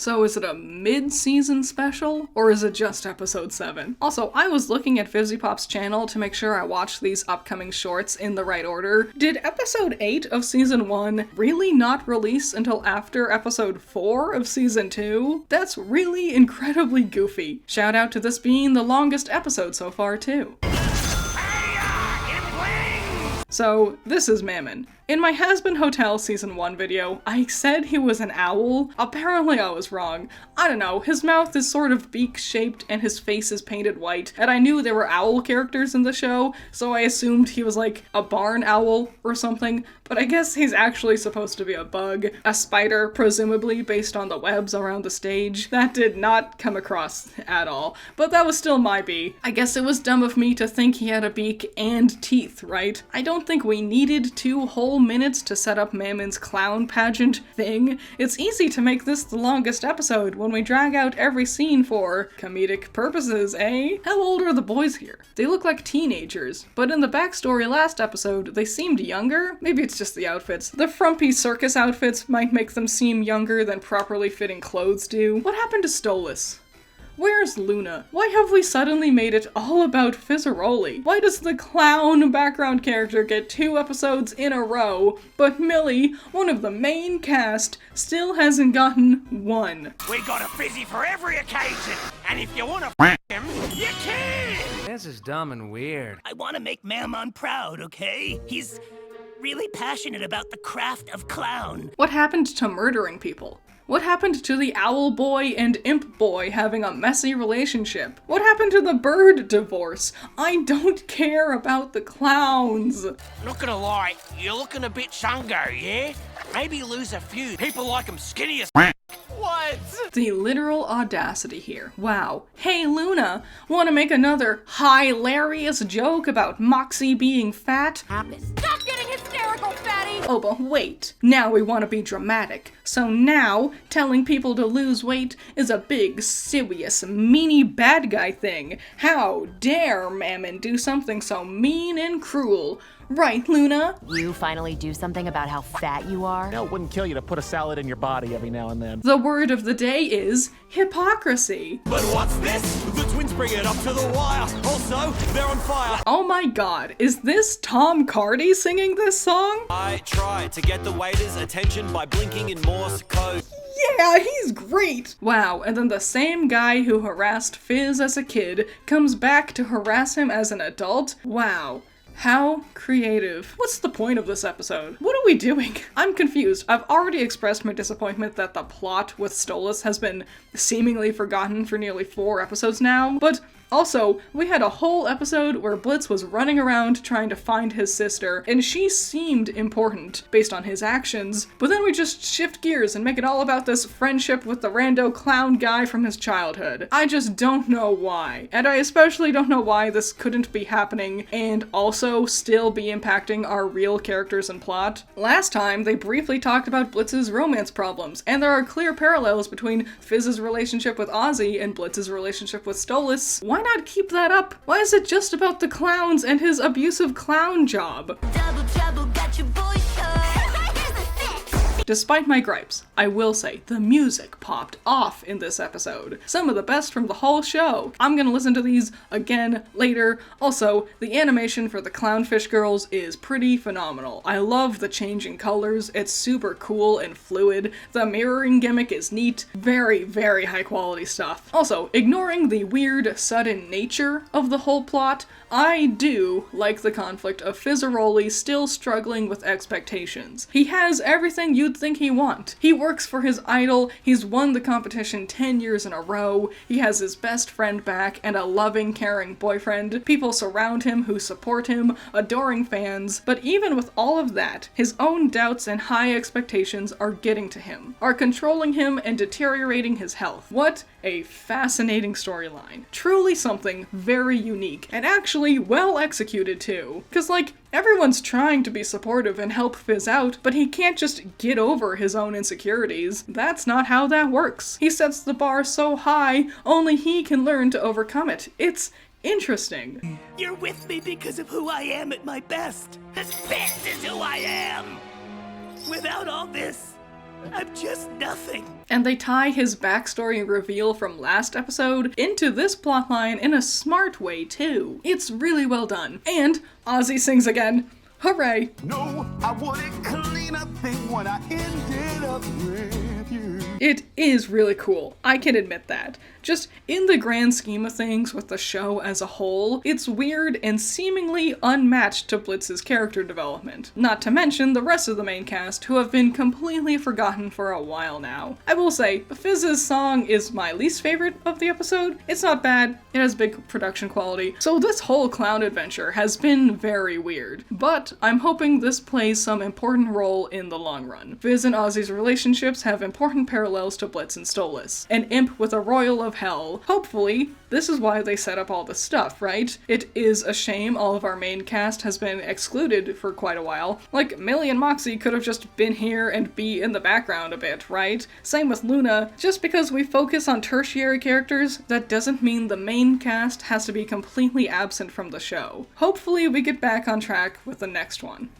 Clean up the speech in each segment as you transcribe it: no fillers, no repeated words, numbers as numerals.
So is it a mid-season special, or is it just episode 7? Also, I was looking at Fizzy Pop's channel to make sure I watched these upcoming shorts in the right order. Did episode 8 of season 1 really not release until after episode 4 of season 2? That's really incredibly goofy. Shout out to this being the longest episode so far too. So, this is Mammon. In my Has-Been Hotel Season 1 video, I said he was an owl. Apparently I was wrong. I don't know, his mouth is sort of beak-shaped and his face is painted white, and I knew there were owl characters in the show, so I assumed he was like a barn owl or something, but I guess he's actually supposed to be a bug. A spider, presumably based on the webs around the stage. That did not come across at all, but that was still my B. I guess it was dumb of me to think he had a beak and teeth, right? I don't think we needed 2 whole minutes to set up Mammon's clown pageant thing. It's easy to make this the longest episode when we drag out every scene for comedic purposes, eh? How old are the boys here? They look like teenagers, but in the backstory last episode, they seemed younger? Maybe it's just the outfits. The frumpy circus outfits might make them seem younger than properly fitting clothes do. What happened to Stolas? Where's Luna? Why have we suddenly made it all about Fizzaroli? Why does the clown background character get 2 episodes in a row, but Millie, one of the main cast, still hasn't gotten 1? We got a Fizzy for every occasion, and if you wanna f him, you can! This is dumb and weird. I wanna make Mammon proud, okay? He's really passionate about the craft of clown. What happened to murdering people? What happened to the owl boy and imp boy having a messy relationship? What happened to the bird divorce? I don't care about the clowns. Not gonna lie, you're looking a bit shungo, yeah? Maybe lose a few. People like him skinny as What? The literal audacity here. Wow. Hey Luna, wanna make another hilarious joke about Moxie being fat? Stop getting hysterical, fatty! Oh, but wait. Now we want to be dramatic. So now, telling people to lose weight is a big, serious, meanie bad guy thing. How dare Mammon do something so mean and cruel? Right, Luna? You finally do something about how fat you are? No, it wouldn't kill you to put a salad in your body every now and then. The word of the day is hypocrisy. But what's this? The twins bring it up to the wire. Also, they're on fire. Oh my god, is this Tom Cardy singing this song? I tried to get the waiter's attention by blinking in Morse code. Yeah, he's great! Wow, and then the same guy who harassed Fizz as a kid comes back to harass him as an adult? Wow. How creative. What's the point of this episode? What are we doing? I'm confused. I've already expressed my disappointment that the plot with Stolas has been seemingly forgotten for nearly 4 episodes now, but also, we had a whole episode where Blitz was running around trying to find his sister, and she seemed important based on his actions, but then we just shift gears and make it all about this friendship with the rando clown guy from his childhood. I just don't know why. And I especially don't know why this couldn't be happening and also still be impacting our real characters and plot. Last time, they briefly talked about Blitz's romance problems, and there are clear parallels between Fizz's relationship with Ozzie and Blitz's relationship with Stolas. Why not keep that up? Why is it just about the clowns and his abusive clown job? Double trouble, got your boy Despite my gripes, I will say the music popped off in this episode. Some of the best from the whole show. I'm gonna listen to these again later. Also, the animation for the Clownfish Girls is pretty phenomenal. I love the changing colors. It's super cool and fluid. The mirroring gimmick is neat. Very, very high quality stuff. Also, ignoring the weird, sudden nature of the whole plot, I do like the conflict of Fizzaroli still struggling with expectations. He has everything you'd think he want. He works for his idol, he's won the competition 10 years in a row, he has his best friend back and a loving, caring boyfriend, people surround him who support him, adoring fans, but even with all of that, his own doubts and high expectations are getting to him, are controlling him and deteriorating his health. What a fascinating storyline. Truly something very unique, and actually well executed too. Cause like, everyone's trying to be supportive and help Fizz out, but he can't just get over his own insecurities. That's not how that works. He sets the bar so high, only he can learn to overcome it. It's interesting. You're with me because of who I am at my best. This is who I am. Without all this, I'm just nothing. And they tie his backstory reveal from last episode into this plotline in a smart way too. It's really well done. And Ozzie sings again. Hooray! No, I wouldn't clean a thing when I ended up with you. It is really cool, I can admit that. Just in the grand scheme of things with the show as a whole, it's weird and seemingly unmatched to Blitz's character development. Not to mention the rest of the main cast, who have been completely forgotten for a while now. I will say, Fizz's song is my least favorite of the episode. It's not bad, it has big production quality, so this whole clown adventure has been very weird. But I'm hoping this plays some important role in the long run. Fizz and Ozzie's relationships have important parallels to Blitz and Stolas. An imp with a royal of hell. Hopefully, this is why they set up all this stuff, right? It is a shame all of our main cast has been excluded for quite a while. Like, Millie and Moxie could have just been here and be in the background a bit, right? Same with Luna. Just because we focus on tertiary characters, that doesn't mean the main cast has to be completely absent from the show. Hopefully we get back on track with the next one.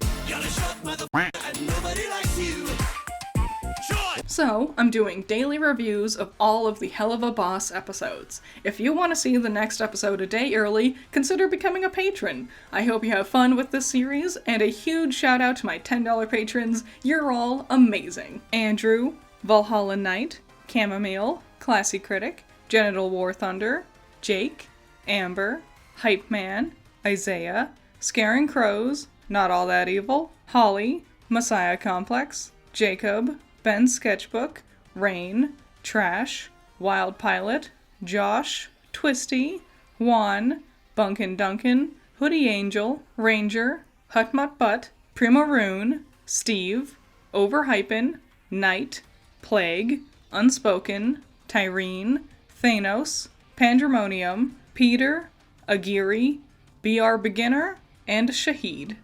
So, I'm doing daily reviews of all of the Hell of a Boss episodes. If you want to see the next episode a day early, consider becoming a patron. I hope you have fun with this series, and a huge shout out to my $10 patrons. You're all amazing. Andrew, Valhalla Knight, Chamomile, Classy Critic, Genital War Thunder, Jake, Amber, Hype Man, Isaiah, Scaring Crows, Not All That Evil, Holly, Messiah Complex, Jacob, Ben Sketchbook, Rain, Trash, Wild Pilot, Josh, Twisty, Juan, Bunkin Duncan, Hoodie Angel, Ranger, Hutmut Butt, Primaroon, Steve, Overhypen, Knight, Plague, Unspoken, Tyrene, Thanos, Pandemonium, Peter, Agiri, BR Beginner, and Shahid.